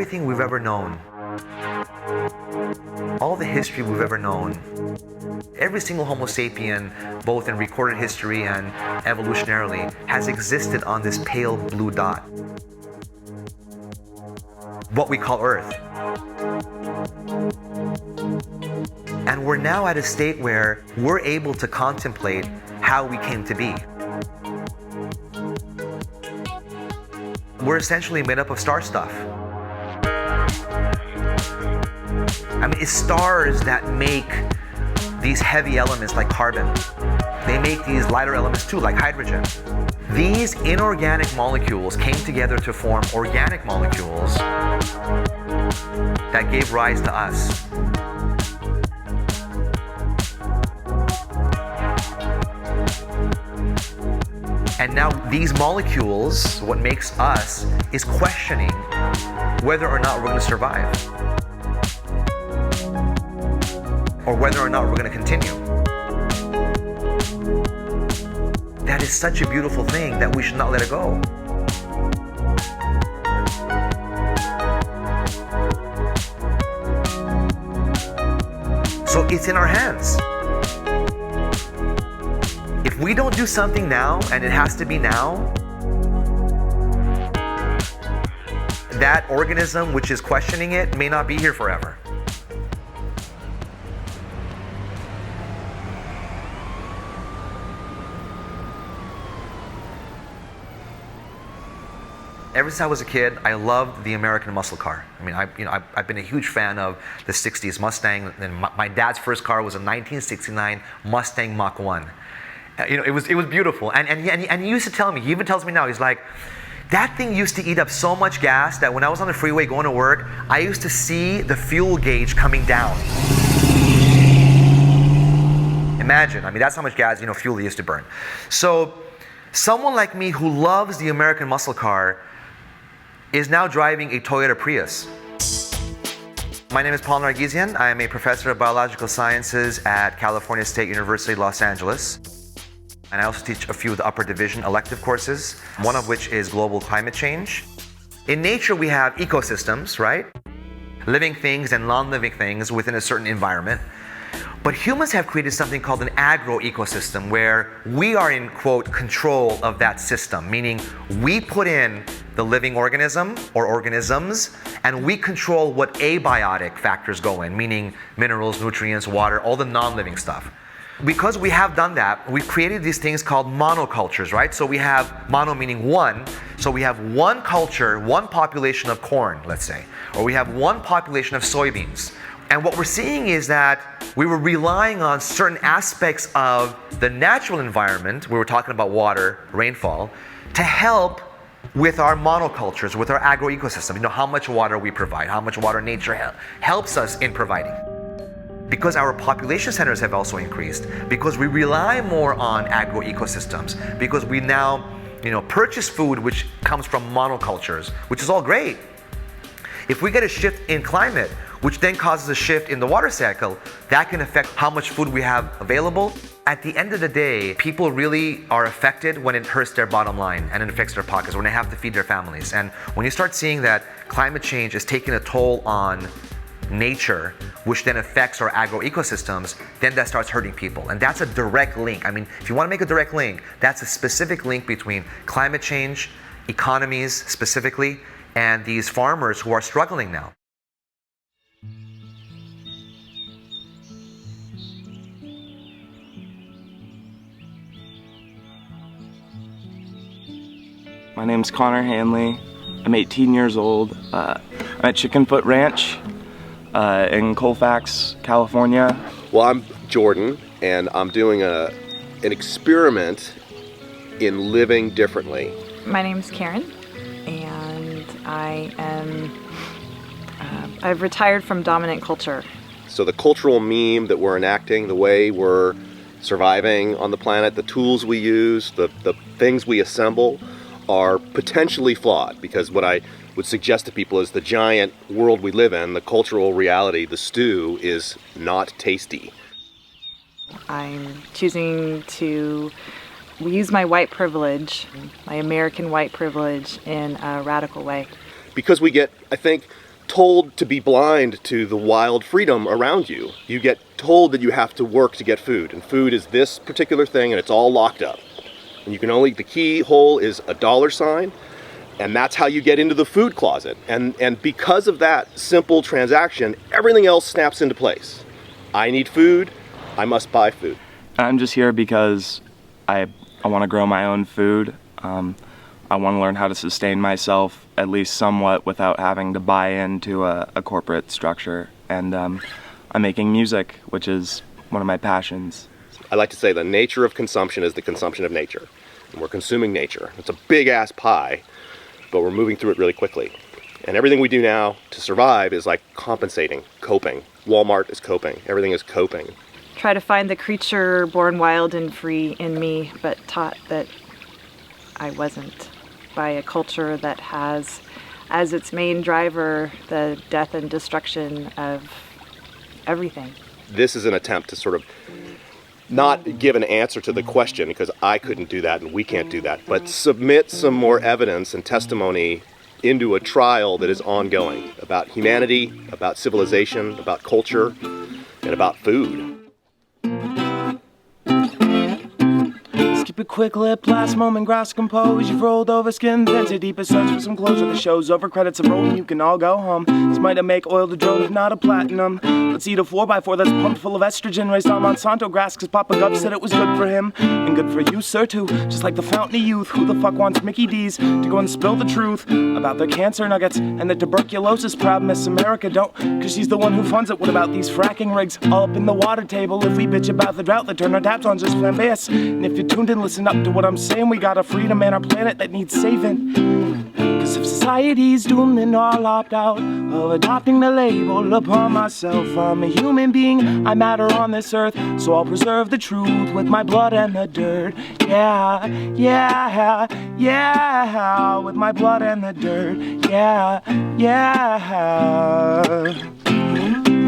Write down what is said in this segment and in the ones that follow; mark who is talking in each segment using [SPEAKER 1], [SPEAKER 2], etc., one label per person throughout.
[SPEAKER 1] everything we've ever known, all the history we've ever known, every single Homo sapien, both in recorded history and evolutionarily, has existed on this pale blue dot, what we call Earth. And we're now at a state where we're able to contemplate how we came to be. We're essentially made up of star stuff. I mean, it's stars that make these heavy elements like carbon. They make these lighter elements too, like hydrogen. These inorganic molecules came together to form organic molecules that gave rise to us. And now these molecules, what makes us, is questioning whether or not we're going to survive, or whether or not we're going to continue. That is such a beautiful thing that we should not let it go. So it's in our hands. If we don't do something now, and it has to be now, that organism which is questioning it may not be here forever. Ever since I was a kid, I loved the American muscle car. I mean, I've been a huge fan of the 60s Mustang, and my dad's first car was a 1969 Mustang Mach 1. It was beautiful, and he used to tell me, he even tells me now, he's like, that thing used to eat up so much gas that when I was on the freeway going to work, I used to see the fuel gauge coming down. Imagine, I mean, that's how much gas, fuel they used to burn. So, someone like me who loves the American muscle car is now driving a Toyota Prius. My name is Paul Nargisian. I am a professor of biological sciences at California State University, Los Angeles. And I also teach a few of the upper division elective courses, one of which is global climate change. In nature, we have ecosystems, right? Living things and non-living things within a certain environment. But humans have created something called an agro-ecosystem, where we are in, quote, control of that system, meaning we put in the living organism or organisms, and we control what abiotic factors go in, meaning minerals, nutrients, water, all the non-living stuff. Because we have done that, we've created these things called monocultures, right? So we have mono meaning one, so we have one culture, one population of corn, let's say, or we have one population of soybeans. And what we're seeing is that we were relying on certain aspects of the natural environment, we were talking about water, rainfall, to help with our monocultures, with our agro-ecosystem. How much water we provide, how much water nature helps us in providing. Because our population centers have also increased, because we rely more on agro-ecosystems, because we now, purchase food which comes from monocultures, which is all great. If we get a shift in climate, which then causes a shift in the water cycle, that can affect how much food we have available. At the end of the day, people really are affected when it hurts their bottom line and it affects their pockets, when they have to feed their families. And when you start seeing that climate change is taking a toll on nature, which then affects our agro-ecosystems, then that starts hurting people. And that's a direct link. I mean, if you want to make a direct link, that's a specific link between climate change, economies specifically, and these farmers who are struggling now.
[SPEAKER 2] My name's Connor Hanley. I'm 18 years old. I'm at Chicken Foot Ranch in Colfax, California.
[SPEAKER 3] Well, I'm Jordan, and I'm doing an experiment in living differently.
[SPEAKER 4] My name's Karen, and I've retired from dominant culture.
[SPEAKER 3] So the cultural meme that we're enacting, the way we're surviving on the planet, the tools we use, the things we assemble are potentially flawed, because what I would suggest to people is the giant world we live in, the cultural reality, the stew, is not tasty.
[SPEAKER 4] I'm choosing to use my white privilege, my American white privilege, in a radical way.
[SPEAKER 3] Because we get, I think, told to be blind to the wild freedom around you. You get told that you have to work to get food, and food is this particular thing, and it's all locked up. And you can only, the keyhole is a $sign, and that's how you get into the food closet. And because of that simple transaction, everything else snaps into place. I need food, I must buy food.
[SPEAKER 2] I'm just here because I want to grow my own food. I want to learn how to sustain myself, at least somewhat, without having to buy into a corporate structure. And I'm making music, which is one of my passions.
[SPEAKER 3] I like to say the nature of consumption is the consumption of nature. And we're consuming nature. It's a big-ass pie, but we're moving through it really quickly. And everything we do now to survive is like compensating, coping. Walmart is coping. Everything is coping.
[SPEAKER 4] Try to find the creature born wild and free in me, but taught that I wasn't, by a culture that has as its main driver the death and destruction of everything.
[SPEAKER 3] This is an attempt to sort of not give an answer to the question, because I couldn't do that and we can't do that, but submit some more evidence and testimony into a trial that is ongoing about humanity, about civilization, about culture, and about food.
[SPEAKER 2] Skip a quick lip, last moment, grass compose. You've rolled over skin, then to deepest search for some closure. The show's over, credits are rolling, you can all go home. This might have make oil to drone, if not a platinum. Let's eat a 4x4 that's pumped full of estrogen, raised on Monsanto grass, cause Papa Gub said it was good for him. And good for you, sir, too. Just like the fountain of youth. Who the fuck wants Mickey D's to go and spill the truth about their cancer nuggets and the tuberculosis? Proud Miss America don't, cause she's the one who funds it. What about these fracking rigs all up in the water table? If we bitch about the drought, they turn our taps on just flambeous. And if you're tuned in, listen up to what I'm saying. We got a freedom and our planet that needs saving. Cause if society's doomed, then I'll opt out of adopting the label upon myself. I'm a human being, I matter on this earth, so I'll preserve the truth with my blood and the dirt. Yeah, yeah, yeah, with my blood and the dirt. Yeah, yeah.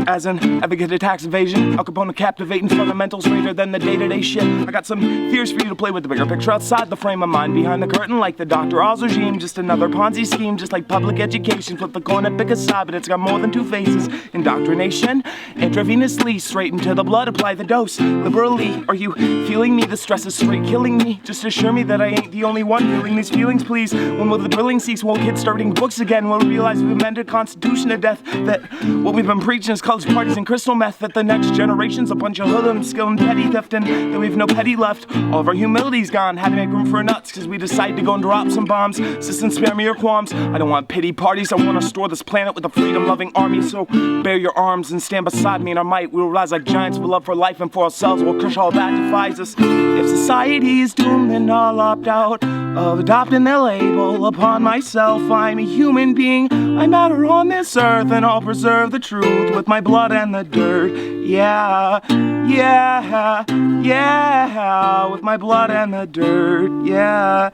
[SPEAKER 2] As an advocate of tax evasion, Al Capone captivating fundamentals greater than the day-to-day shit. I got some fears for you to play with, the bigger picture outside the frame of mind, behind the curtain like the Dr. Oz regime. Just another Ponzi scheme, just like public education. Flip the coin and pick a side, but it's got more than two faces. Indoctrination, intravenously, straight into the blood, apply the dose liberally. Are you feeling me? The stress is straight killing me. Just assure me that I ain't the only one feeling these feelings, please. When will the drilling cease? Won't kids starting books again? We'll realize we've amended Constitution to death. That what we've been preaching is college parties and crystal meth. That the next generation's a bunch of hoodlums, skill and petty theft, and that we've no petty left. All of our humility's gone. Had to make room for nuts, cause we decide to go and drop some bombs. Assistance, spare me your qualms. I don't want pity parties. I want to store this planet with a freedom-loving army. So bear your arms and stand beside me in our might. We'll rise like giants with love for life and for ourselves. We'll crush all that defies us. If society is doomed, then I'll opt out of adopting the label upon myself. I'm a human being, I matter on this earth, and I'll preserve the truth with my blood and the dirt. Yeah, yeah, yeah, with my blood and the dirt. Yeah,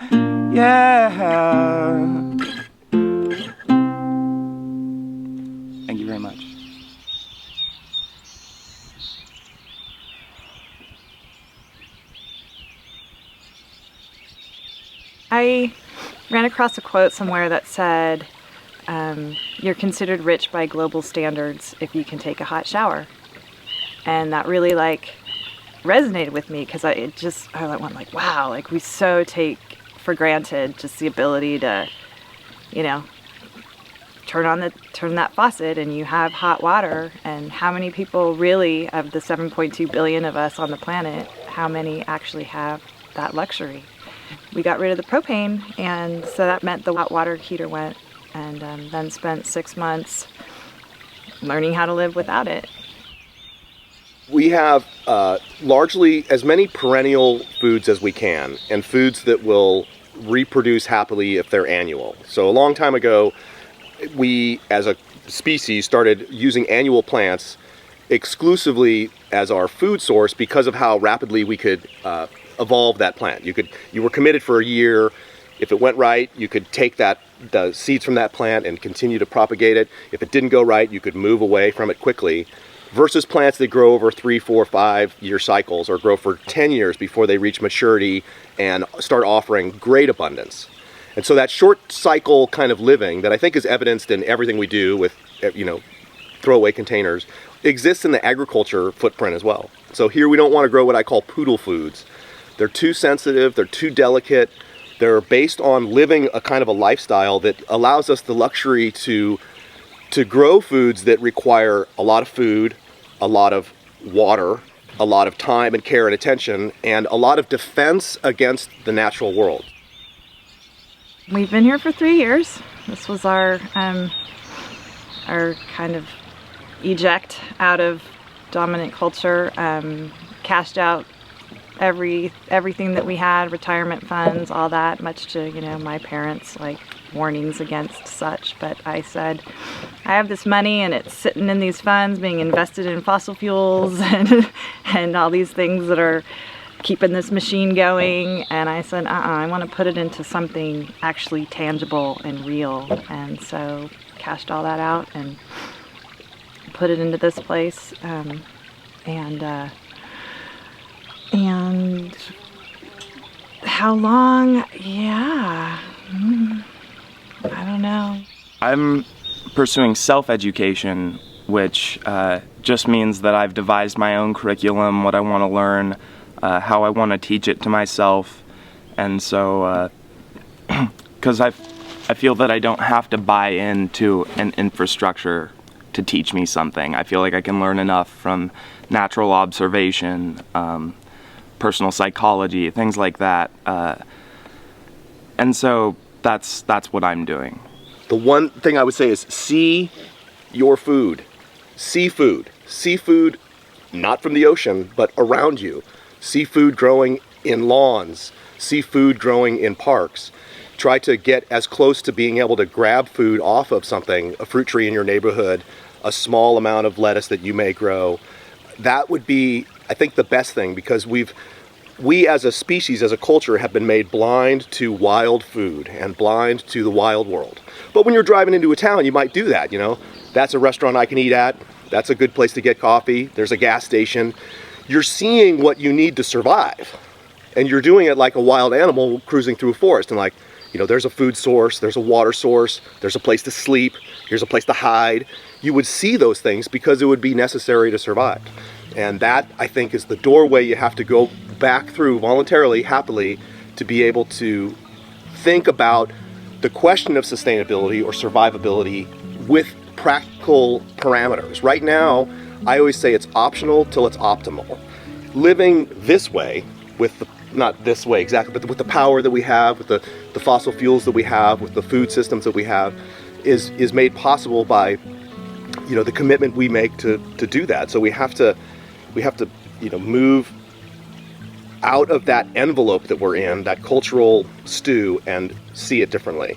[SPEAKER 2] yeah. Thank you very much.
[SPEAKER 4] I ran across a quote somewhere that said, you're considered rich by global standards if you can take a hot shower. And that really resonated with me, because I went like, wow, we so take for granted just the ability to, turn that faucet and you have hot water. And how many people really, of the 7.2 billion of us on the planet, how many actually have that luxury? We got rid of the propane, and so that meant the hot water heater went, and then spent 6 months learning how to live without it.
[SPEAKER 3] We have largely as many perennial foods as we can, and foods that will reproduce happily if they're annual. So a long time ago, we as a species started using annual plants exclusively as our food source because of how rapidly we could evolve that plant. You were committed for a year. If it went right, you could take the seeds from that plant and continue to propagate it. If it didn't go right, you could move away from it quickly. Versus plants that grow over 3, 4, 5 year cycles, or grow for 10 years before they reach maturity and start offering great abundance. And so that short cycle kind of living that I think is evidenced in everything we do with throwaway containers, exists in the agriculture footprint as well. So here we don't want to grow what I call poodle foods. They're too sensitive, they're too delicate, they're based on living a kind of a lifestyle that allows us the luxury to grow foods that require a lot of food, a lot of water, a lot of time and care and attention, and a lot of defense against the natural world.
[SPEAKER 4] We've been here for 3 years. This was our kind of eject out of dominant culture, cashed out everything that we had, retirement funds, all that, much to, my parents' like warnings against such. But I said, I have this money and it's sitting in these funds being invested in fossil fuels and all these things that are keeping this machine going. And I said, I want to put it into something actually tangible and real. And so cashed all that out and put it into this place. And how long? Yeah, I don't know.
[SPEAKER 2] I'm pursuing self-education, which just means that I've devised my own curriculum, what I want to learn, how I want to teach it to myself. And so, because I feel that I don't have to buy into an infrastructure to teach me something. I feel like I can learn enough from natural observation, personal psychology, things like that. And so that's what I'm doing.
[SPEAKER 3] The one thing I would say is see your food. Seafood. Seafood, not from the ocean, but around you. Seafood growing in lawns. Seafood growing in parks. Try to get as close to being able to grab food off of something, a fruit tree in your neighborhood, a small amount of lettuce that you may grow. That would be, I think, the best thing, because we as a species, as a culture, have been made blind to wild food and blind to the wild world. But when you're driving into a town, you might do that, That's a restaurant I can eat at. That's a good place to get coffee. There's a gas station. You're seeing what you need to survive. And you're doing it like a wild animal cruising through a forest. And there's a food source, there's a water source, there's a place to sleep, here's a place to hide. You would see those things because it would be necessary to survive. And that, I think, is the doorway you have to go back through voluntarily, happily, to be able to think about the question of sustainability or survivability with practical parameters. Right now, I always say it's optional till it's optimal. Living this way, not this way exactly, but with the power that we have, with the fossil fuels that we have, with the food systems that we have, is made possible by the commitment we make to do that. So we have to move out of that envelope that we're in, that cultural stew, and see it differently.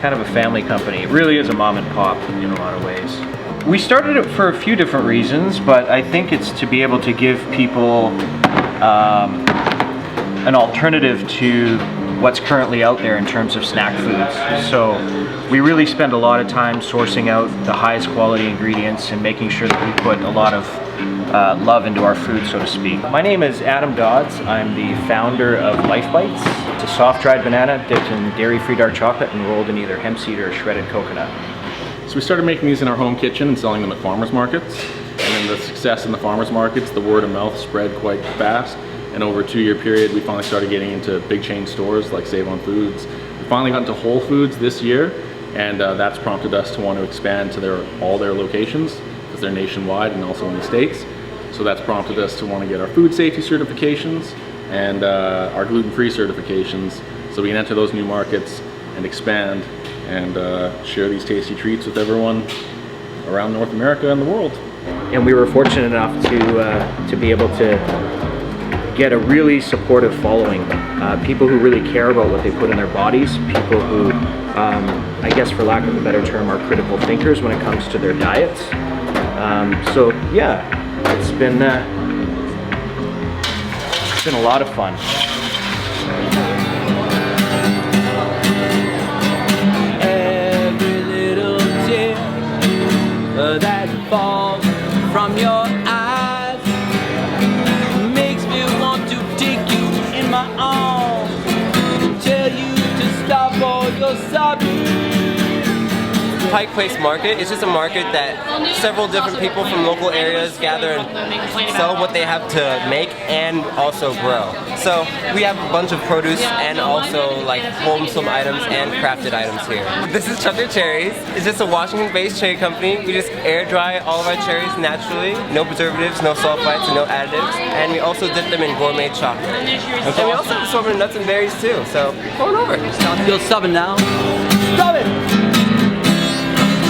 [SPEAKER 5] Kind of a family company. It really is a mom and pop in a lot of ways. We started it for a few different reasons, but I think it's to be able to give people an alternative to what's currently out there in terms of snack foods. So we really spend a lot of time sourcing out the highest quality ingredients and making sure that we put a lot of love into our food, so to speak. My name is Adam Dodds. I'm the founder of Life Bites. It's a soft-dried banana dipped in dairy-free dark chocolate and rolled in either hemp seed or shredded coconut.
[SPEAKER 6] So we started making these in our home kitchen and selling them at farmers markets. And then the success in the farmers markets, the word of mouth spread quite fast. And over a 2-year period, we finally started getting into big chain stores like Save On Foods. We finally got into Whole Foods this year, and that's prompted us to want to expand to all their locations, because they're nationwide and also in the States. So that's prompted us to want to get our food safety certifications and our gluten-free certifications, so we can enter those new markets and expand and share these tasty treats with everyone around North America and the world.
[SPEAKER 5] And we were fortunate enough to be able to get a really supportive following. People who really care about what they put in their bodies, people who, I guess for lack of a better term, are critical thinkers when it comes to their diets. So yeah, It's been a lot of fun.
[SPEAKER 7] Every little tear that falls from your eyes makes me want to take you in my arms, tell you to stop all your sobbing.
[SPEAKER 8] Pike Place Market is just a market that several different people from local areas gather and sell what they have to make and also grow. So we have a bunch of produce and also like wholesome items and crafted items here. This is Chucker Cherries. It's just a Washington-based cherry company. We just air dry all of our cherries naturally. No preservatives, no sulfites, and no additives. And we also dip them in gourmet chocolate. And we also have assortment of nuts and berries too. So come on over.
[SPEAKER 7] Stop your subbing now. Stop it!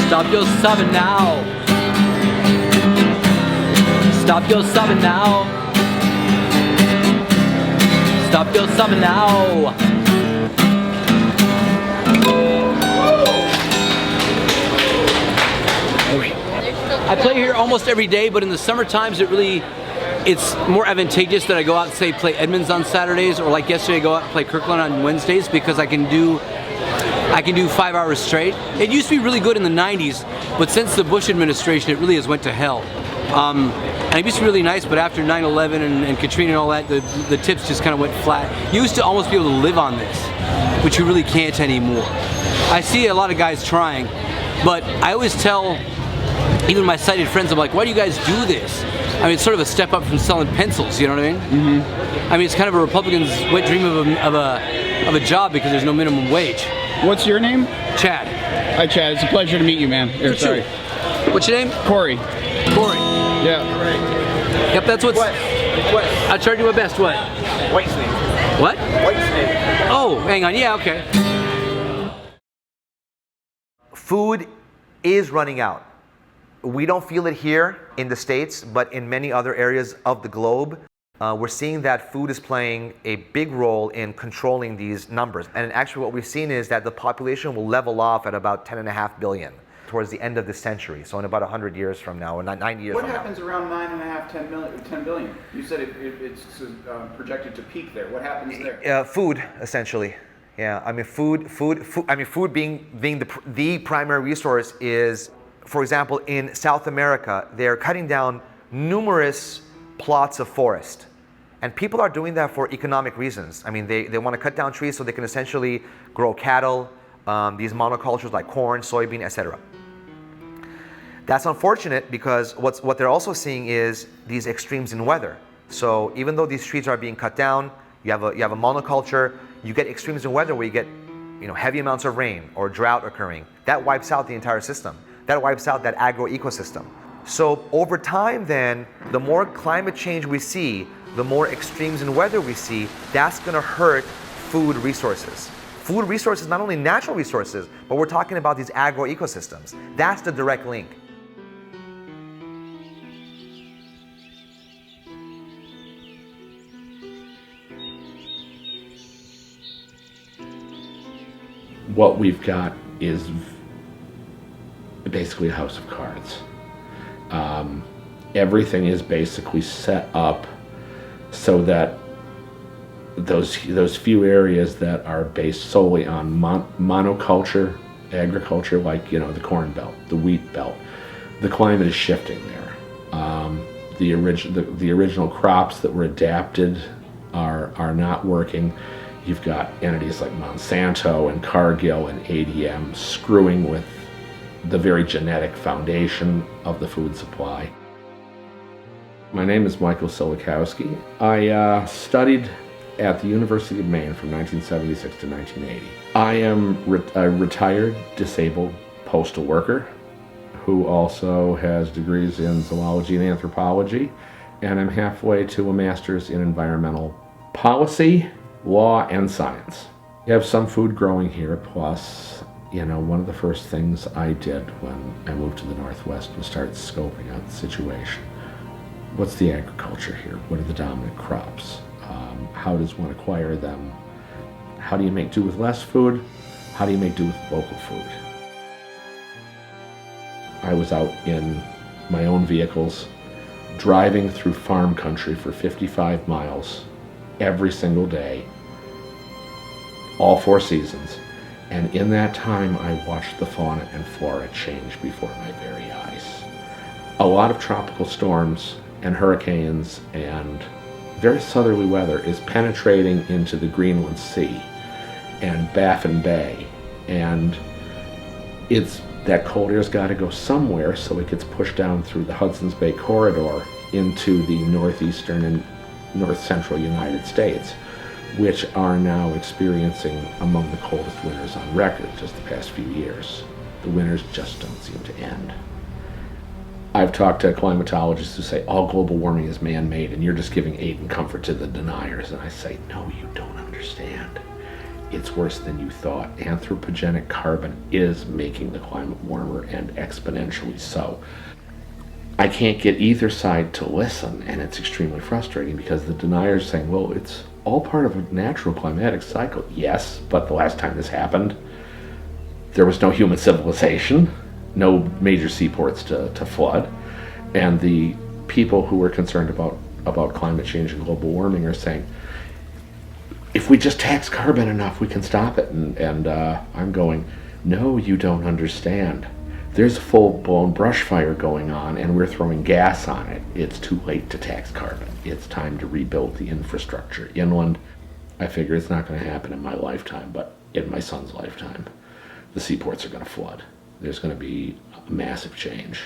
[SPEAKER 7] Stop your subbing now. Stop your subbing now. Stop your subbing now. I play here almost every day, but in the summer times it's more advantageous that I go out and say play Edmonds on Saturdays, or like yesterday I go out and play Kirkland on Wednesdays, because I can do 5 hours straight. It used to be really good in the 90s, but since the Bush administration, it really has went to hell. And it used to be really nice, but after 9/11 and Katrina and all that, the tips just kind of went flat. You used to almost be able to live on this, which you really can't anymore. I see a lot of guys trying, but I always tell even my sighted friends, I'm like, why do you guys do this? I mean, it's sort of a step up from selling pencils, you know what I mean? Mm-hmm. I mean, it's kind of a Republican's wet dream of a job, because there's no minimum wage.
[SPEAKER 9] What's your name?
[SPEAKER 7] Chad.
[SPEAKER 9] Hi, Chad. It's a pleasure to meet you, man. Sorry.
[SPEAKER 7] What's your name?
[SPEAKER 9] Corey.
[SPEAKER 7] Corey.
[SPEAKER 9] Yeah.
[SPEAKER 7] Yep, that's what's... What? I'll charge you my best. What?
[SPEAKER 2] White snake.
[SPEAKER 7] What?
[SPEAKER 2] White snake.
[SPEAKER 7] Oh, hang on. Yeah, okay.
[SPEAKER 1] Food is running out. We don't feel it here in the States, but in many other areas of the globe, we're seeing that food is playing a big role in controlling these numbers. And actually what we've seen is that the population will level off at about 10.5 billion towards the end of this century. So in about 100 years from now, or 90 years from now.
[SPEAKER 2] What happens around 10 billion? You said it's projected to peak there. What happens there?
[SPEAKER 1] Food, essentially. Yeah, I mean, food being the primary resource is, for example, in South America, they're cutting down numerous plots of forest. And people are doing that for economic reasons. I mean, they want to cut down trees so they can essentially grow cattle, these monocultures like corn, soybean, etc. That's unfortunate, because what they're also seeing is these extremes in weather. So even though these trees are being cut down, you have a monoculture, you get extremes in weather where you get heavy amounts of rain or drought occurring. That wipes out the entire system. That wipes out that agro-ecosystem. So over time then, the more climate change we see, the more extremes in weather we see, that's going to hurt food resources. Food resources, not only natural resources, but we're talking about these agro-ecosystems. That's the direct link.
[SPEAKER 10] What we've got is basically a house of cards. Everything is basically set up so that those few areas that are based solely on monoculture agriculture, like the corn belt, the wheat belt, the climate is shifting there. The original crops that were adapted are not working. You've got entities like Monsanto and Cargill and ADM screwing with the very genetic foundation of the food supply. My name is Michael Silikowski. I studied at the University of Maine from 1976 to 1980. I am a retired disabled postal worker who also has degrees in zoology and anthropology, and I'm halfway to a master's in environmental policy, law, and science. You have some food growing here, plus one of the first things I did when I moved to the Northwest was start scoping out the situation. What's the agriculture here? What are the dominant crops? How does one acquire them? How do you make do with less food? How do you make do with local food? I was out in my own vehicles driving through farm country for 55 miles every single day, all 4 seasons. And in that time, I watched the fauna and flora change before my very eyes. A lot of tropical storms and hurricanes and very southerly weather is penetrating into the Greenland Sea and Baffin Bay, and that cold air's got to go somewhere, so it gets pushed down through the Hudson's Bay corridor into the northeastern and north central United States, which are now experiencing among the coldest winters on record just the past few years. The winters just don't seem to end. I've talked to climatologists who say all global warming is man-made and you're just giving aid and comfort to the deniers. And I say, no, you don't understand. It's worse than you thought. Anthropogenic carbon is making the climate warmer, and exponentially so. I can't get either side to listen, and it's extremely frustrating because the deniers are saying, well, it's all part of a natural climatic cycle. Yes, but the last time this happened, there was no human civilization, no major seaports to flood, and the people who were concerned about climate change and global warming are saying, if we just tax carbon enough, we can stop it. And I'm going, no, you don't understand. There's a full-blown brush fire going on, and we're throwing gas on it. It's too late to tax carbon. It's time to rebuild the infrastructure. Inland, I figure it's not going to happen in my lifetime, but in my son's lifetime, the seaports are going to flood. There's going to be a massive change.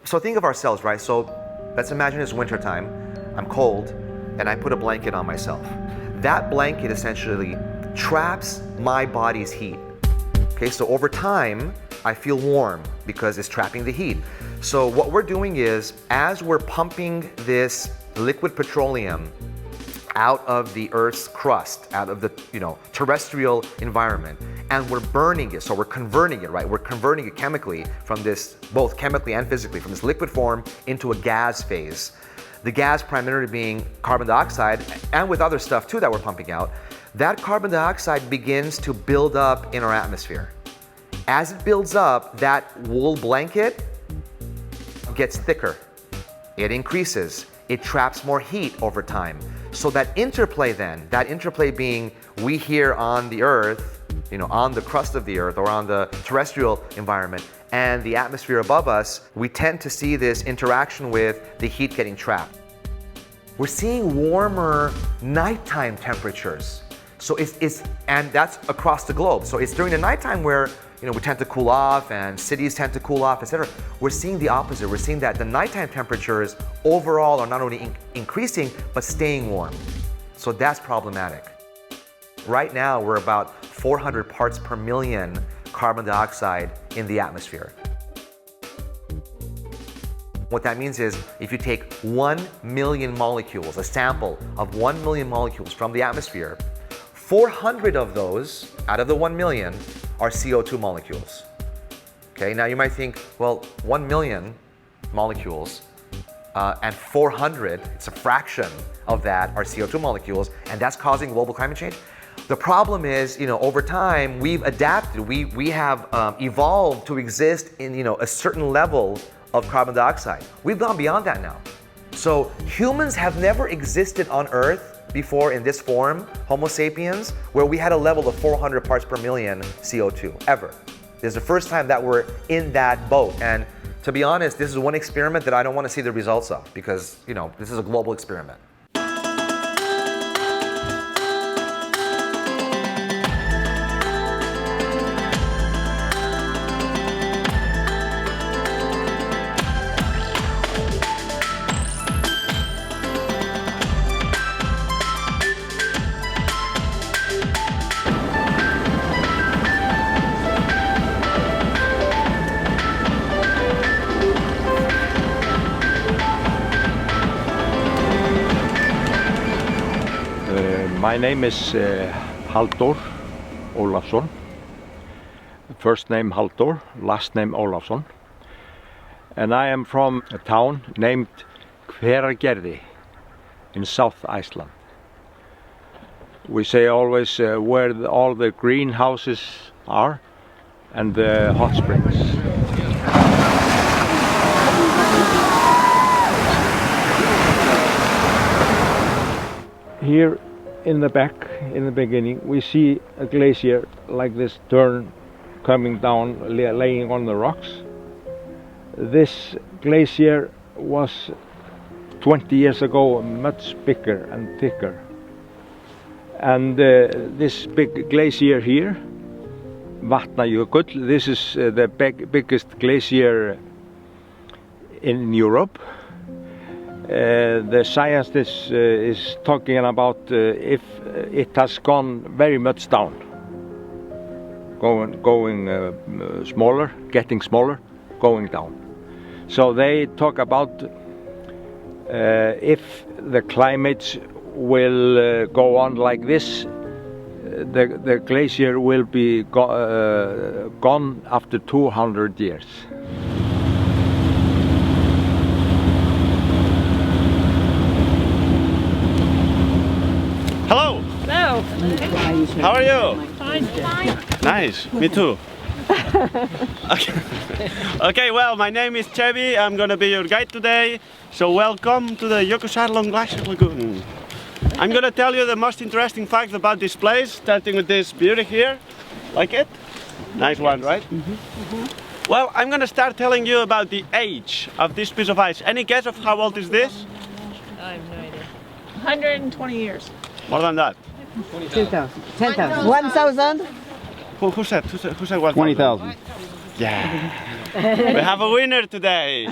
[SPEAKER 1] So think of ourselves, right? So let's imagine it's wintertime, I'm cold, and I put a blanket on myself. That blanket essentially traps my body's heat. Okay, so over time, I feel warm because it's trapping the heat. So what we're doing is, as we're pumping this liquid petroleum out of the Earth's crust, out of the terrestrial environment, and we're burning it, so we're converting it, right? We're converting it chemically from this, both chemically and physically, from this liquid form into a gas phase. The gas primarily being carbon dioxide, and with other stuff too that we're pumping out. That carbon dioxide begins to build up in our atmosphere. As it builds up, that wool blanket gets thicker. It increases. It traps more heat over time. So that interplay being we here on the Earth, on the crust of the Earth or on the terrestrial environment, and the atmosphere above us, we tend to see this interaction with the heat getting trapped. We're seeing warmer nighttime temperatures. So and that's across the globe. So it's during the nighttime where we tend to cool off and cities tend to cool off, etc. We're seeing the opposite. We're seeing that the nighttime temperatures overall are not only increasing, but staying warm. So that's problematic. Right now, we're about 400 parts per million carbon dioxide in the atmosphere. What that means is, if you take 1 million molecules, a sample of 1 million molecules from the atmosphere, 400 of those, out of the 1 million, are CO2 molecules. Okay, now you might think, well, 1 million molecules and 400, it's a fraction of that, are CO2 molecules, and that's causing global climate change. The problem is, over time, we've adapted. We have evolved to exist in, a certain level of carbon dioxide. We've gone beyond that now. So humans have never existed on Earth before in this form, Homo sapiens, where we had a level of 400 parts per million CO2, ever. This is the first time that we're in that boat. And to be honest, this is one experiment that I don't want to see the results of, because, this is a global experiment.
[SPEAKER 11] My name is Halldór Ólafsson. First name Halldór, last name Ólafsson. And I am from a town named Fragility in South Iceland. We say always where all the greenhouses are and the hot springs. Here in the back, in the beginning, we see a glacier like this turn coming down, laying on the rocks. This glacier was 20 years ago much bigger and thicker. And this big glacier here, Vatnajökull, this is the biggest glacier in Europe. The scientist is talking about if it has gone very much down, going smaller, getting smaller, going down. So they talk about if the climate will go on like this, the glacier will be gone after 200 years.
[SPEAKER 12] Hello.
[SPEAKER 13] Hello.
[SPEAKER 12] How are you?
[SPEAKER 13] Fine.
[SPEAKER 12] Nice. Me too. Okay. Okay. Well, my name is Chevy. I'm gonna be your guide today. So welcome to the Jökulsárlón Glacier Lagoon. I'm gonna tell you the most interesting facts about this place, starting with this beauty here. Like it? Nice one, right? Well, I'm gonna start telling you about the age of this piece of ice. Any guess of how old is this?
[SPEAKER 13] I have no idea. 120 years.
[SPEAKER 12] More than that.
[SPEAKER 14] 2,000. 10,000. 1,000?
[SPEAKER 12] Who said 1,000?
[SPEAKER 9] 20,000.
[SPEAKER 12] Yeah. We have a winner today.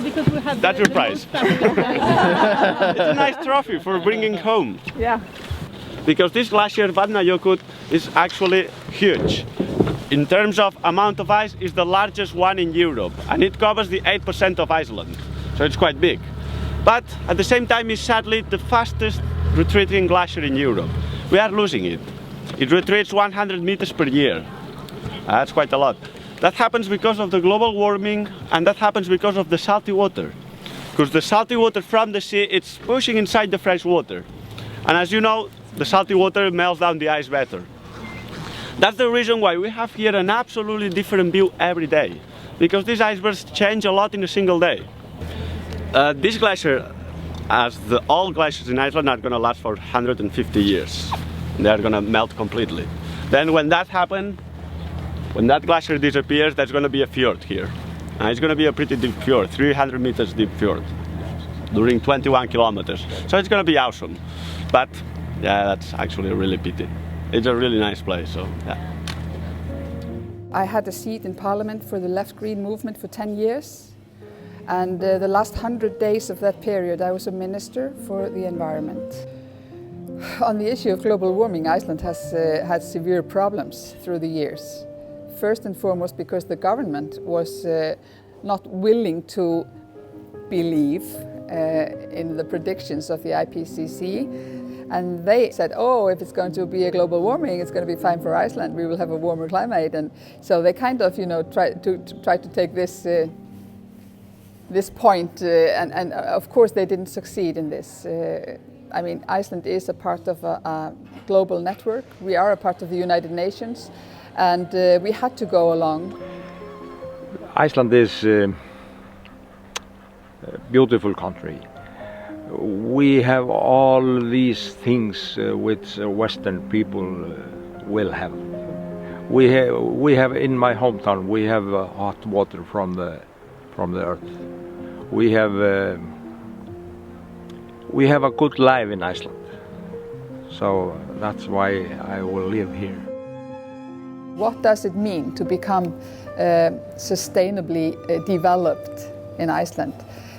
[SPEAKER 13] Because we have.
[SPEAKER 12] That's your prize. It's a nice trophy for bringing home.
[SPEAKER 13] Yeah.
[SPEAKER 12] Because this glacier, Vatnajökull, is actually huge. In terms of amount of ice, it's the largest one in Europe, and it covers the 8% of Iceland. So it's quite big. But at the same time, it's sadly the fastest retreating glacier in Europe. We are losing it. It retreats 100 meters per year. That's quite a lot. That happens because of the global warming, and that happens because of the salty water. Because the salty water from the sea, it's pushing inside the fresh water. And as you know, the salty water melts down the ice better. That's the reason why we have here an absolutely different view every day. Because these icebergs change a lot in a single day. This glacier, as all glaciers in Iceland, are going to last for 150 years. They are going to melt completely. Then when that happens, when that glacier disappears, there's going to be a fjord here. And it's going to be a pretty deep fjord, 300 meters deep fjord, during 21 kilometers. So it's going to be awesome. But yeah, that's actually a really pity. It's a really nice place, so yeah.
[SPEAKER 15] I had a seat in Parliament for the Left Green movement for 10 years. And the last 100 days of that period, I was a minister for the environment. On the issue of global warming, Iceland has had severe problems through the years. First and foremost because the government was not willing to believe in the predictions of the IPCC. And they said, oh, if it's going to be a global warming, it's going to be fine for Iceland. We will have a warmer climate. And so they kind of, try to take this point, and of course they didn't succeed in this. I mean, Iceland is a part of a global network. We are a part of the United Nations, and we had to go along.
[SPEAKER 11] Iceland is a beautiful country. We have all these things which Western people will have. We have in my hometown, we have hot water from the earth. We have a good life in Iceland, so that's why I will live here.
[SPEAKER 15] What does it mean to become sustainably developed in Iceland?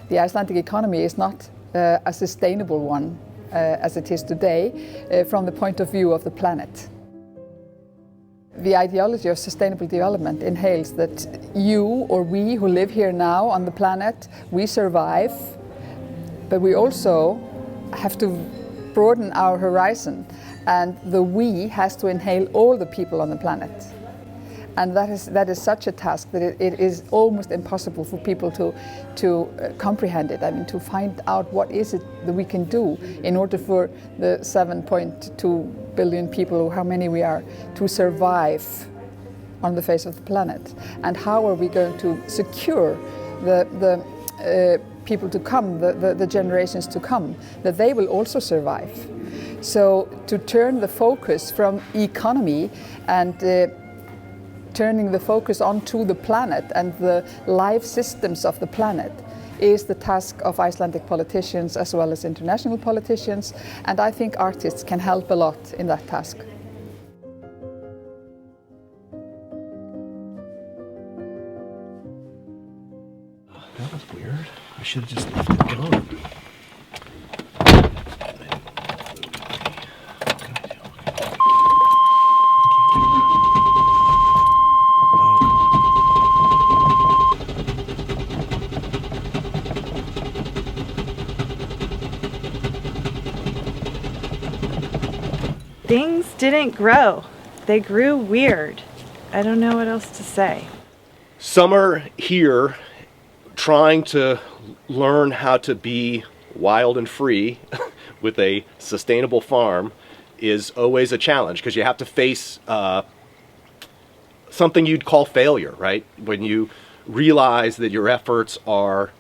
[SPEAKER 15] The Icelandic economy is not a sustainable one as it is today from the point of view of the planet. The ideology of sustainable development entails that you or we who live here now on the planet, we survive, but we also have to broaden our horizon, and the we has to inhale all the people on the planet. And that is such a task that it is almost impossible for people to comprehend it. I mean, to find out what is it that we can do in order for the 7.2 billion people, or how many we are, to survive on the face of the planet. And how are we going to secure the people to come, the generations to come, that they will also survive. So to turn the focus from economy and turning the focus onto the planet and the life systems of the planet is the task of Icelandic politicians as well as international politicians, and I think artists can help a lot in that task.
[SPEAKER 10] That was weird. I should have just left it going.
[SPEAKER 4] Things didn't grow. They grew weird. I don't know what else to say.
[SPEAKER 3] Summer here, trying to learn how to be wild and free with a sustainable farm is always a challenge, because you have to face something you'd call failure, right? When you realize that your efforts are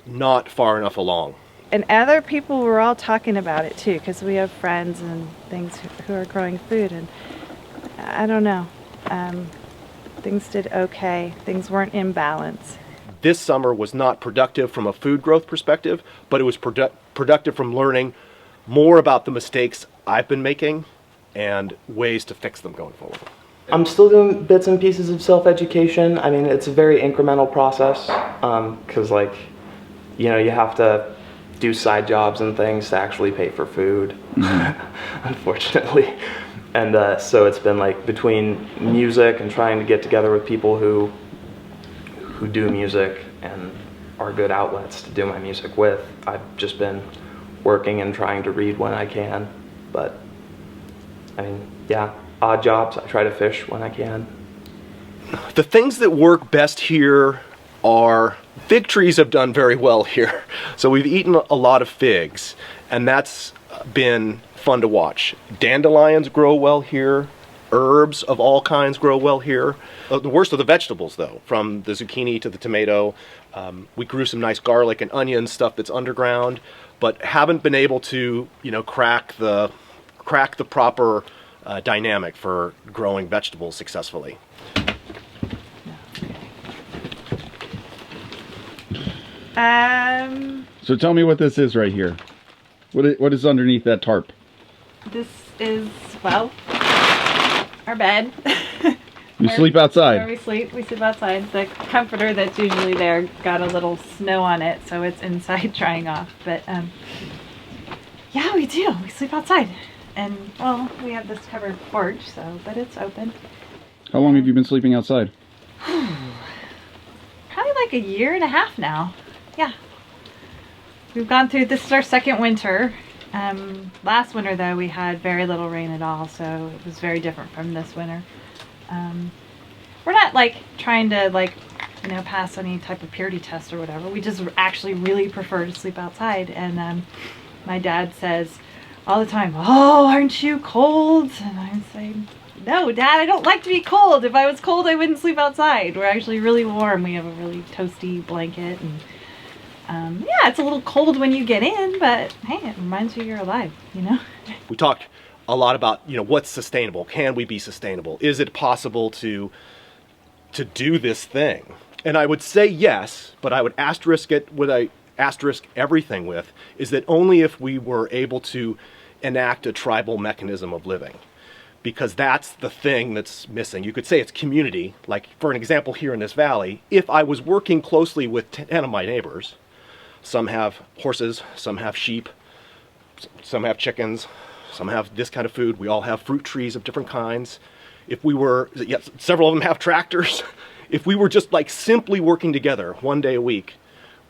[SPEAKER 3] not far enough along.
[SPEAKER 4] And other people were all talking about it too, because we have friends and things who are growing food, and I don't know. Things did okay. Things weren't in balance.
[SPEAKER 3] This summer was not productive from a food growth perspective, but it was productive from learning more about the mistakes I've been making and ways to fix them going forward.
[SPEAKER 2] I'm still doing bits and pieces of self-education. I mean, it's a very incremental process, because you have to do side jobs and things to actually pay for food, unfortunately. And so it's been between music and trying to get together with people who do music and are good outlets to do my music with. I've just been working and trying to read when I can, but I mean, yeah, odd jobs. I try to fish when I can.
[SPEAKER 3] The things that work best here are, fig trees have done very well here. So we've eaten a lot of figs, and that's been fun to watch. Dandelions grow well here. Herbs of all kinds grow well here. The worst of the vegetables, though, from the zucchini to the tomato. We grew some nice garlic and onion stuff that's underground, but haven't been able to, crack the proper dynamic for growing vegetables successfully.
[SPEAKER 9] So tell me what this is right here. What is underneath that tarp?
[SPEAKER 4] This is, well, our bed.
[SPEAKER 9] You sleep outside?
[SPEAKER 4] Where we sleep outside. The comforter that's usually there got a little snow on it, so it's inside drying off. But yeah, we do. We sleep outside. And, well, we have this covered porch, but it's open.
[SPEAKER 9] How long have you been sleeping outside?
[SPEAKER 4] Probably like a year and a half now. Yeah. We've gone through, this is our second winter. Last winter, though, we had very little rain at all, so it was very different from this winter. We're not trying to pass any type of purity test or whatever. We just actually really prefer to sleep outside. And my dad says all the time, "Oh, aren't you cold?" And I say, "No, Dad, I don't like to be cold. If I was cold, I wouldn't sleep outside. We're actually really warm. We have a really toasty blanket, and yeah, it's a little cold when you get in, but hey, it reminds you you're alive,
[SPEAKER 3] We talked a lot about, what's sustainable. Can we be sustainable? Is it possible to do this thing? And I would say yes, but I would asterisk it. What I asterisk everything with is that only if we were able to enact a tribal mechanism of living, because that's the thing that's missing. You could say it's community. Like, for an example, here in this valley, if I was working closely with 10 of my neighbors, some have horses, some have sheep, some have chickens, some have this kind of food. We all have fruit trees of different kinds. If we were, several of them have tractors. If we were just simply working together one day a week,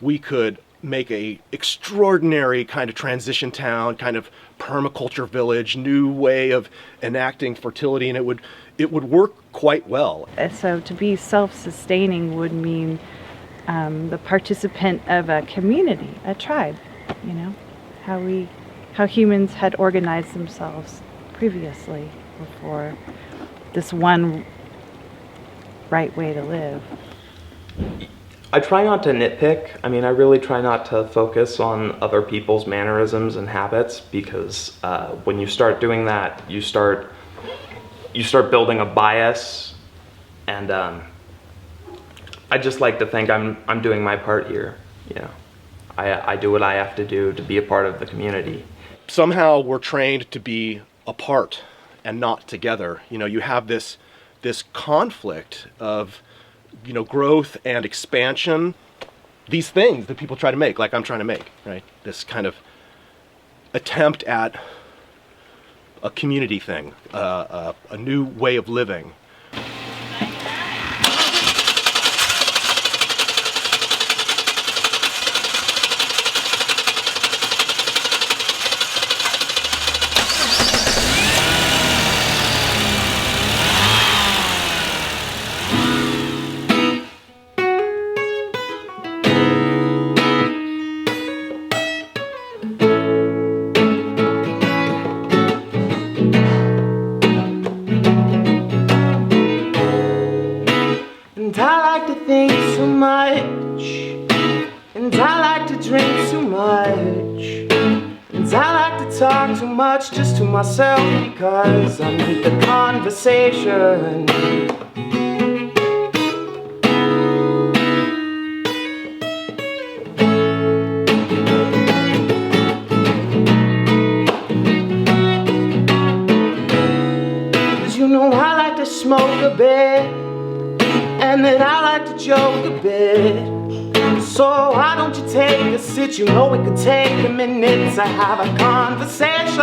[SPEAKER 3] we could make a extraordinary kind of transition town, kind of permaculture village, new way of enacting fertility, and it would work quite well.
[SPEAKER 4] So to be self-sustaining would mean the participant of a community, a tribe, how humans had organized themselves previously before this one right way to live.
[SPEAKER 2] I try not to nitpick. I mean, I really try not to focus on other people's mannerisms and habits, because when you start doing that, you start building a bias, and I just like to think I'm doing my part here. You know, I do what I have to do to be a part of the community.
[SPEAKER 3] Somehow we're trained to be apart and not together. You know, you have this conflict of, you know, growth and expansion, these things that people try to make, like I'm trying to make, right? This kind of attempt at a community thing, a new way of living.
[SPEAKER 2] And I like to think too much, and I like to drink too much, and I like to talk too much just to myself, because I need the conversation. Cause you know I like to smoke a bit, and then I like to joke a bit. So why don't you take a sit? You know it could take a minute to have a conversation.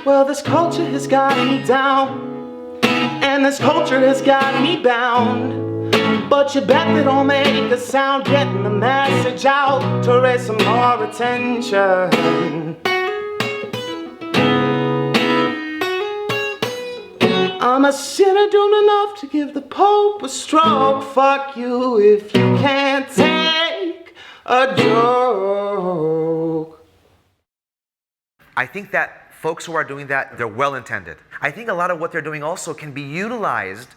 [SPEAKER 2] Well, this culture has got me down, and this culture has got me bound. But you bet that I'll make a sound, getting the message out to raise some more attention. I'm a sinner doomed enough to give the Pope a stroke. Fuck you if you can't take a joke.
[SPEAKER 1] I think that folks who are doing that, they're well intended. I think a lot of what they're doing also can be utilized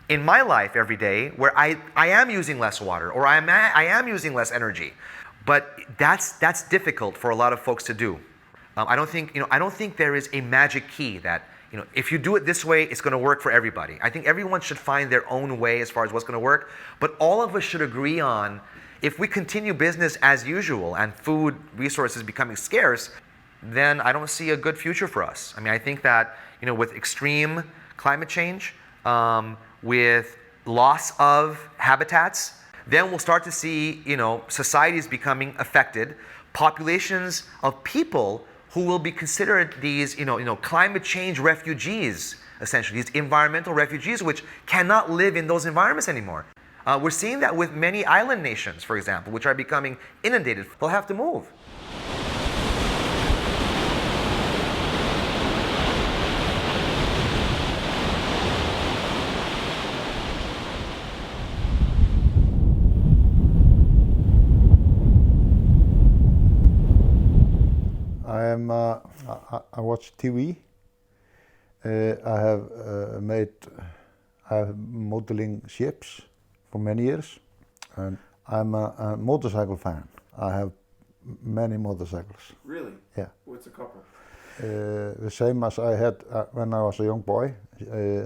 [SPEAKER 1] in my life every day, where I am using less water, or I am using less energy. But that's difficult for a lot of folks to do. I don't think there is a magic key that, you know, if you do it this way, it's going to work for everybody. I think everyone should find their own way as far as what's going to work. But all of us should agree on, if we continue business as usual and food resources becoming scarce, then I don't see a good future for us. I mean, I think that, you know, with extreme climate change, with loss of habitats, then we'll start to see, you know, societies becoming affected, populations of people who will be considered these, you know, climate change refugees, essentially, these environmental refugees, which cannot live in those environments anymore. We're seeing that with many island nations, for example, which are becoming inundated. They'll have to move.
[SPEAKER 16] I watch TV. I have modeling ships for many years, and I'm a motorcycle fan. I have many motorcycles.
[SPEAKER 2] Really?
[SPEAKER 16] Yeah.
[SPEAKER 2] What's a couple?
[SPEAKER 16] The same as I had when I was a young boy,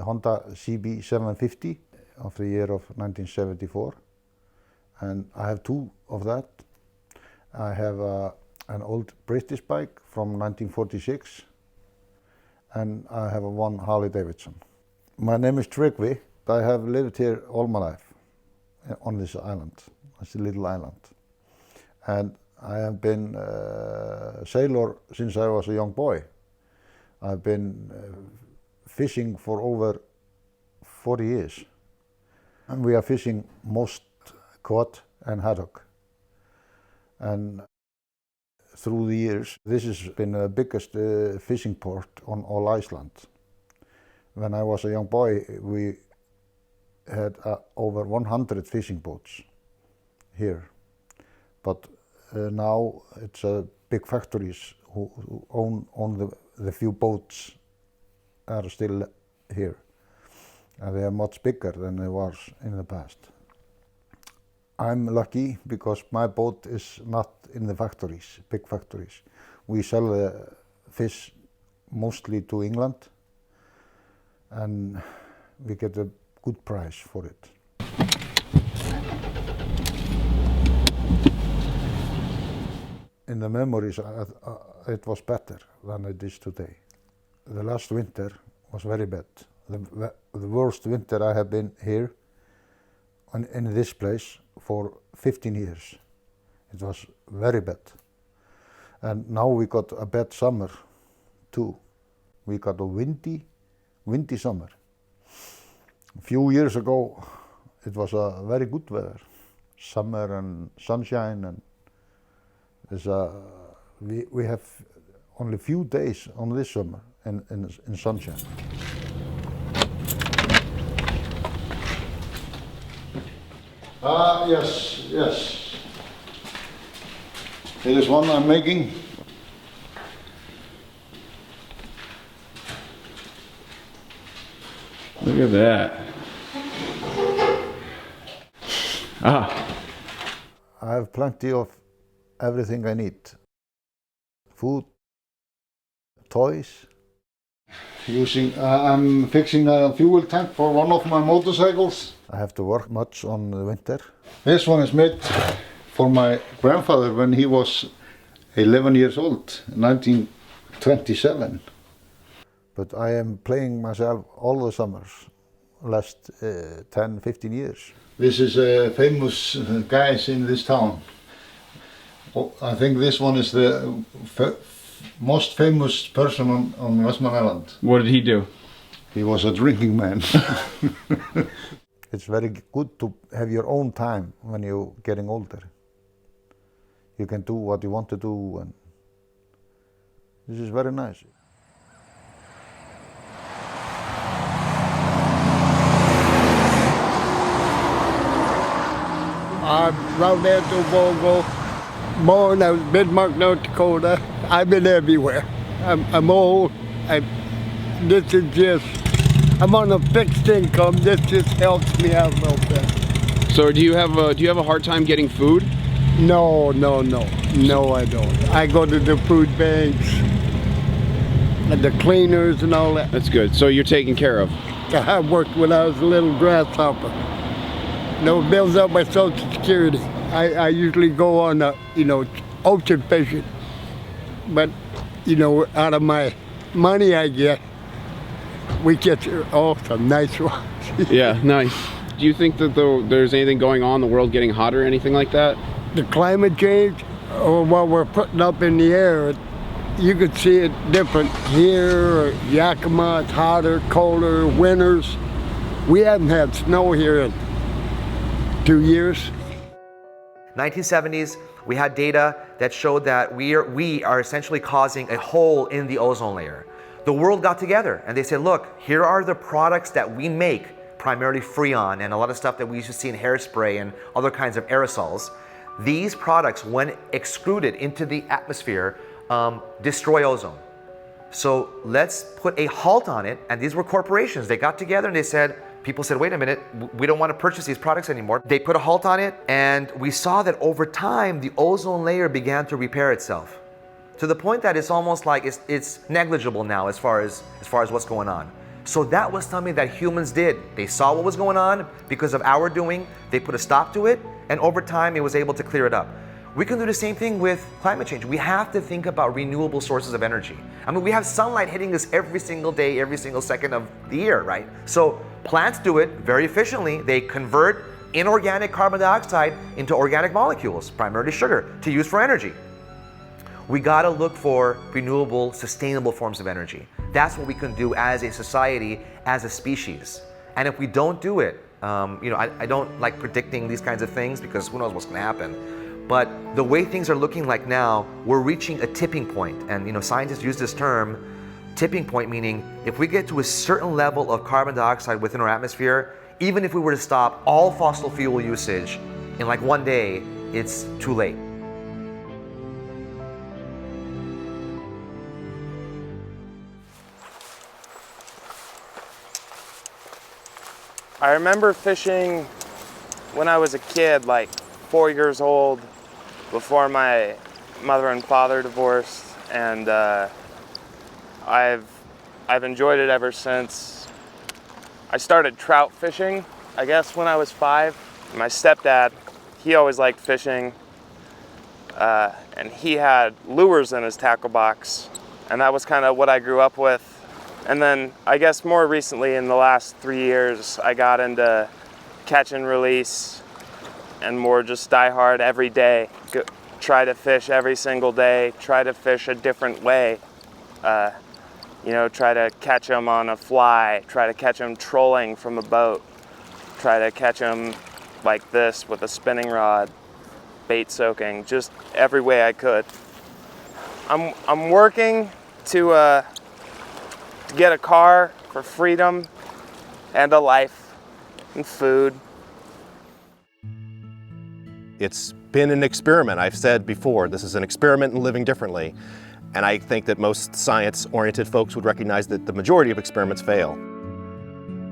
[SPEAKER 16] Honda CB 750 of the year of 1974, and I have two of that. I have an old British bike from 1946, and I have one Harley Davidson. My name is Tryggvi. I have lived here all my life on this island. It's a little island, and I have been a sailor since I was a young boy. I've been fishing for over 40 years, and we are fishing most cod and haddock. And through the years, this has been the biggest fishing port on all Iceland. When I was a young boy, we had over 100 fishing boats here. But now it's big factories who own the few boats are still here. And they are much bigger than they was in the past. I'm lucky because my boat is not in the factories, big factories. We sell the fish mostly to England and we get a good price for it. In the memories, it was better than it is today. The last winter was very bad. The worst winter I have been here in this place for 15 years. It was very bad. And now we got a bad summer too. We got a windy summer. A few years ago it was a very good weather. Summer and sunshine, and we have only few days on this summer in sunshine. Yes. Here is one I'm making.
[SPEAKER 9] Look at that.
[SPEAKER 16] I have plenty of everything I need. Food, toys. I'm fixing a fuel tank for one of my motorcycles. I have to work much on the winter. This one is made for my grandfather when he was 11 years old, 1927. But I am playing myself all the summers, last 10, 15 years. This is famous guys in this town. I think this one is the most famous person on Westman Island.
[SPEAKER 9] What did he do?
[SPEAKER 16] He was a drinking man. It's very good to have your own time when you're getting older. You can do what you want to do, and this is very nice.
[SPEAKER 17] I'm round there to Volvo, born out in Bismarck, North Dakota. I've been everywhere. I'm old. This is just, I'm on a fixed income. This just helps me out a little bit.
[SPEAKER 9] So do you have a hard time getting food?
[SPEAKER 17] No, I don't. I go to the food banks and the cleaners and all that.
[SPEAKER 9] That's good. So you're taken care of.
[SPEAKER 17] I worked when I was a little grasshopper. No bills up my Social Security. I usually go on, ocean fishing. But, out of my money I get, we get some nice ones.
[SPEAKER 9] Yeah, nice. Do you think that there's anything going on in the world getting hotter or anything like that?
[SPEAKER 17] The climate change, or what we're putting up in the air, you could see it different here. Yakima, it's hotter, colder, winters. We haven't had snow here in 2 years.
[SPEAKER 1] 1970s, we had data that showed that we are essentially causing a hole in the ozone layer. The world got together and they said, look, here are the products that we make, primarily Freon and a lot of stuff that we used to see in hairspray and other kinds of aerosols. These products, when excreted into the atmosphere, destroy ozone. So let's put a halt on it. And these were corporations. They got together and they said, people said, wait a minute, we don't want to purchase these products anymore. They put a halt on it, and we saw that over time, the ozone layer began to repair itself to the point that it's almost like it's negligible now as far as what's going on. So that was something that humans did. They saw what was going on because of our doing. They put a stop to it, and over time, it was able to clear it up. We can do the same thing with climate change. We have to think about renewable sources of energy. I mean, we have sunlight hitting us every single day, every single second of the year, right? So plants do it very efficiently. They convert inorganic carbon dioxide into organic molecules, primarily sugar, to use for energy. We gotta look for renewable, sustainable forms of energy. That's what we can do as a society, as a species. And if we don't do it, I don't like predicting these kinds of things because who knows what's gonna happen. But the way things are looking like now, we're reaching a tipping point. And scientists use this term, tipping point, meaning if we get to a certain level of carbon dioxide within our atmosphere, even if we were to stop all fossil fuel usage in like one day, it's too late.
[SPEAKER 2] I remember fishing when I was a kid, like 4 years old, before my mother and father divorced, and I've enjoyed it ever since. I started trout fishing, I guess, when I was 5. My stepdad, he always liked fishing, and he had lures in his tackle box, and that was kind of what I grew up with. And then I guess more recently, in the last 3 years, I got into catch and release and more just die hard every day. Try to fish every single day, try to fish a different way. You know, try to catch them on a fly, try to catch them trolling from a boat, try to catch them like this with a spinning rod, bait soaking, just every way I could. I'm working to get a car for freedom and a life and food.
[SPEAKER 3] It's been an experiment. I've said before, this is an experiment in living differently. And I think that most science-oriented folks would recognize that the majority of experiments fail.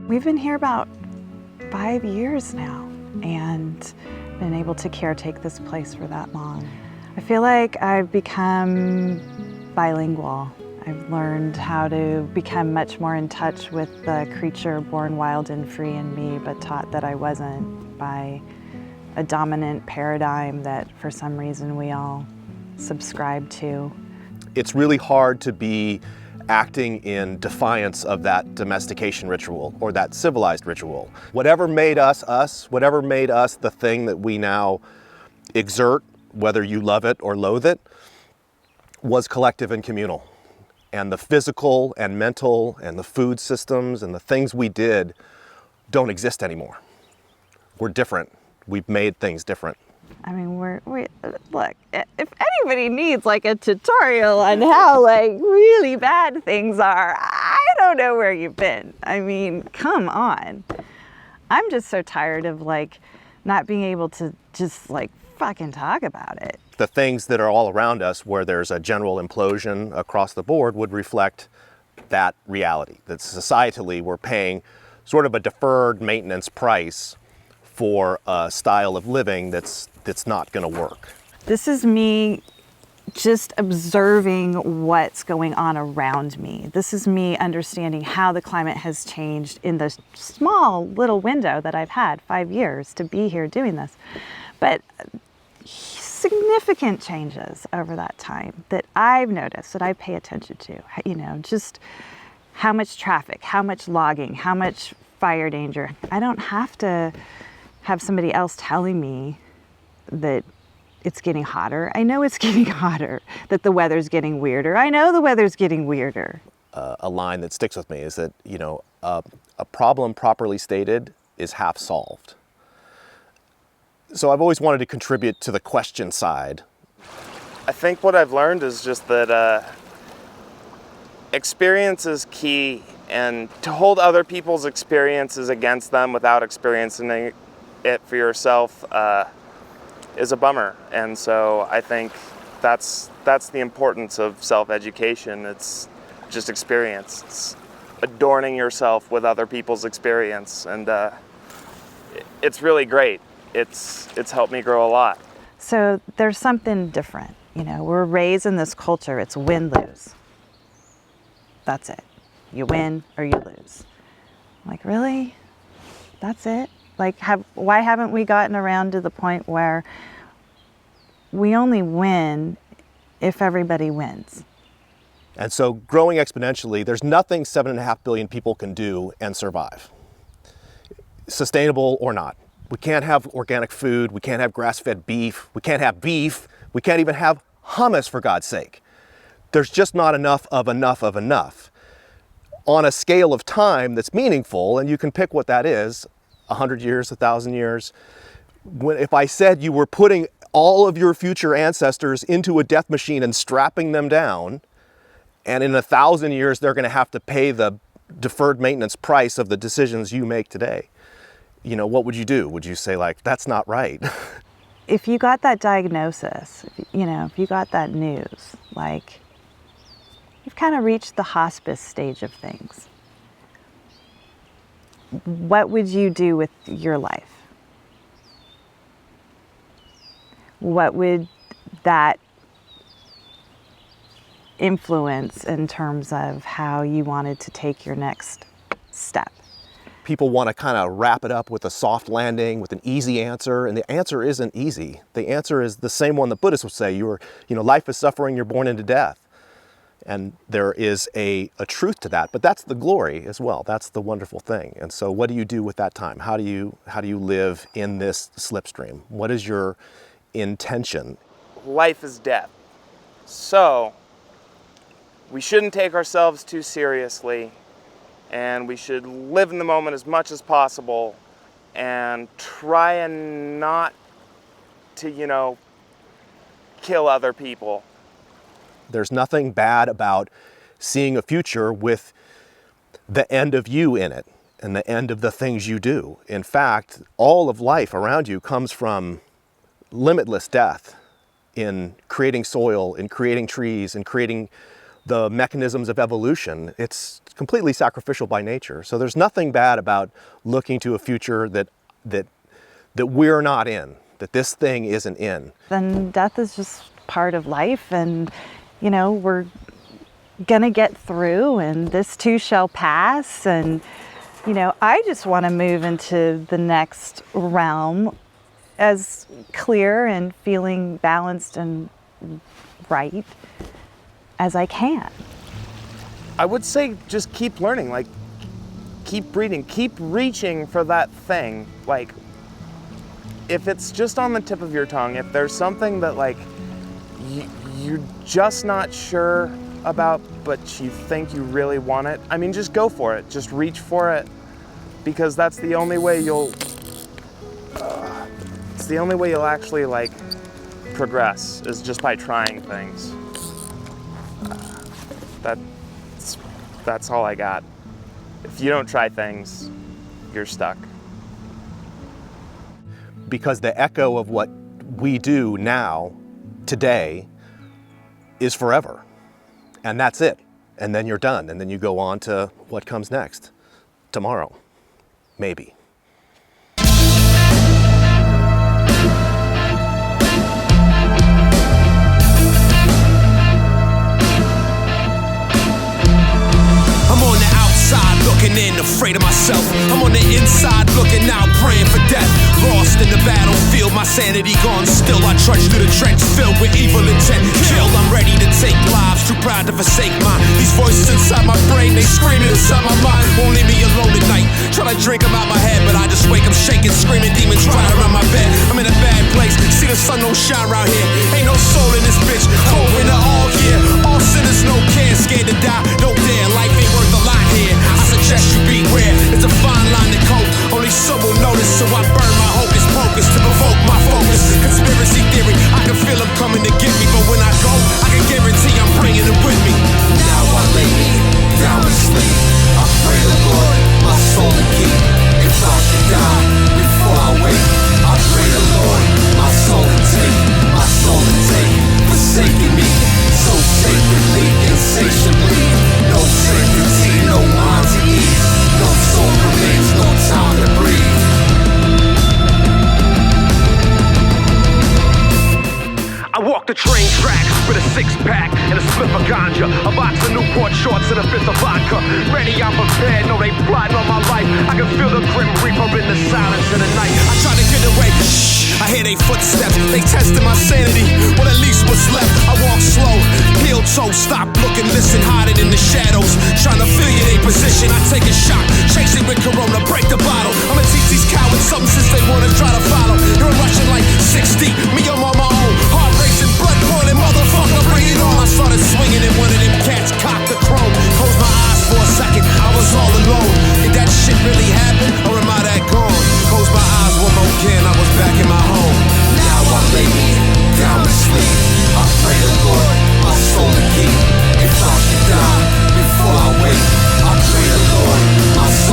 [SPEAKER 4] We've been here about 5 years now and been able to caretake this place for that long. I feel like I've become bilingual. I've learned how to become much more in touch with the creature born wild and free in me, but taught that I wasn't by a dominant paradigm that for some reason we all subscribe to.
[SPEAKER 3] It's really hard to be acting in defiance of that domestication ritual or that civilized ritual. Whatever made us us, whatever made us the thing that we now exert, whether you love it or loathe it, was collective and communal. And the physical and mental and the food systems and the things we did don't exist anymore. We're different. We've made things different.
[SPEAKER 4] I mean, look, if anybody needs like a tutorial on how like really bad things are, I don't know where you've been. I mean, come on. I'm just so tired of like not being able to just like fucking talk about it.
[SPEAKER 3] The things that are all around us where there's a general implosion across the board would reflect that reality, that societally we're paying sort of a deferred maintenance price for a style of living that's not going to work.
[SPEAKER 4] This is me just observing what's going on around me. This is me understanding how the climate has changed in the small little window that I've had, 5 years to be here doing this. But significant changes over that time that I've noticed, that I pay attention to, you know, just how much traffic, how much logging, how much fire danger. I don't have to have somebody else telling me that it's getting hotter. I know it's getting hotter, that the weather's getting weirder. I know the weather's getting weirder.
[SPEAKER 3] A line that sticks with me is that, you know, a problem properly stated is half solved. So I've always wanted to contribute to the question side.
[SPEAKER 2] I think what I've learned is just that experience is key, and to hold other people's experiences against them without experiencing it for yourself is a bummer. And so I think that's the importance of self-education. It's just experience. It's adorning yourself with other people's experience, and it's really great. It's helped me grow a lot.
[SPEAKER 4] So there's something different. You know, we're raised in this culture. It's win-lose. That's it. You win or you lose. Like, really? That's it? Like, why haven't we gotten around to the point where we only win if everybody wins?
[SPEAKER 3] And so growing exponentially, there's nothing 7.5 billion people can do and survive, sustainable or not. We can't have organic food, we can't have grass-fed beef, we can't have beef, we can't even have hummus, for God's sake. There's just not enough of enough of enough on a scale of time that's meaningful, and you can pick what that is, 100 years, 1,000 years. If I said you were putting all of your future ancestors into a death machine and strapping them down, and in 1,000 years they're going to have to pay the deferred maintenance price of the decisions you make today, you know, what would you do? Would you say, like, that's not right?
[SPEAKER 4] If you got that diagnosis, you know, if you got that news, like, you've kind of reached the hospice stage of things. what would you do with your life? What would that influence in terms of how you wanted to take your next step?
[SPEAKER 3] People want to kind of wrap it up with a soft landing, with an easy answer, and the answer isn't easy. The answer is the same one that Buddhists would say. Life is suffering, you're born into death. And there is a truth to that, but that's the glory as well. That's the wonderful thing. And so what do you do with that time? How do you live in this slipstream? What is your intention?
[SPEAKER 2] Life is death. So we shouldn't take ourselves too seriously, and we should live in the moment as much as possible and try and not to, kill other people.
[SPEAKER 3] There's nothing bad about seeing a future with the end of you in it and the end of the things you do. In fact, all of life around you comes from limitless death in creating soil, in creating trees, in creating the mechanisms of evolution. It's completely sacrificial by nature. So there's nothing bad about looking to a future that we're not in, that this thing isn't in.
[SPEAKER 4] Then death is just part of life, and we're gonna get through, and this too shall pass. And I just want to move into the next realm as clear and feeling balanced and right as I can.
[SPEAKER 2] I would say just keep learning, keep reading, keep reaching for that thing. If it's just on the tip of your tongue, if there's something that you're just not sure about, but you think you really want it, just go for it. Just reach for it, because that's the only way you'll actually progress, is just by trying things. That's all I got. If you don't try things, you're stuck.
[SPEAKER 3] Because the echo of what we do now, today, is forever. And that's it. And then you're done. And then you go on to what comes next. Tomorrow. Maybe.
[SPEAKER 18] Looking in, afraid of myself. I'm on the inside, looking out, praying for death. Lost in the battlefield, my sanity gone. Still I trudge through the trench filled with evil intent. Killed, I'm ready to take lives, too proud to forsake mine. These voices inside my brain, they screaming inside my mind. Won't leave me alone at night. Try to drink them out my head, but I just wake up shaking, screaming demons right around my bed. I'm in a bad place, see the sun don't shine around here. Ain't no soul in this bitch, cold winter all year. All sinners, no care, scared to die, don't dare. Life ain't worth a lot here. I suggest you beware, it's a fine line to cope. Only some will notice, so I burn my hocus pocus to provoke my focus. Conspiracy theory, I can feel them coming to get me, but when I go, I can guarantee I'm bringing it with me. Now I lay me down to sleep. I pray the Lord my soul to keep. If I should die before I wake, I pray the Lord my soul to take. My soul to take, forsaking me so sacredly, insatiably. No sanctity, no mind to eat. No soul remains, no time to breathe. I walk the train tracks with a six-pack and a spliff of ganja, a box of Newport shorts and a fifth of vodka. Ready, I'm prepared, no they plotting on my life. I can feel the grim reaper in the silence of the night. I try to get away, shh, I hear they footsteps. They testing my sanity, well at least what's left. I walk slow, heel toe, stop looking, listen, hiding in the shadows. Trying to feel your they position, I take a shot, chase it with Corona, break the bottle. I'ma teach these cowards something since they wanna try to follow. You're rushing like 60, me I'm on my own. Heart racing, blood boiling, motherfucker, bring it on. I started swinging and one of them cats cocked the chrome. Closed my eyes for a second, I was all alone. Did that shit really happen, or am I that gone? Closed my eyes one more again, I was back in my home. Now I lay me down to sleep. I pray the Lord my soul to keep. If I should die before I wake, I pray the Lord my soul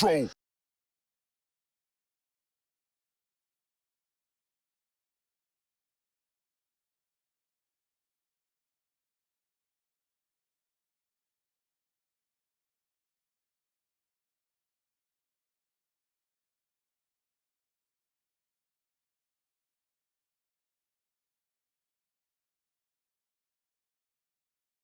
[SPEAKER 18] control.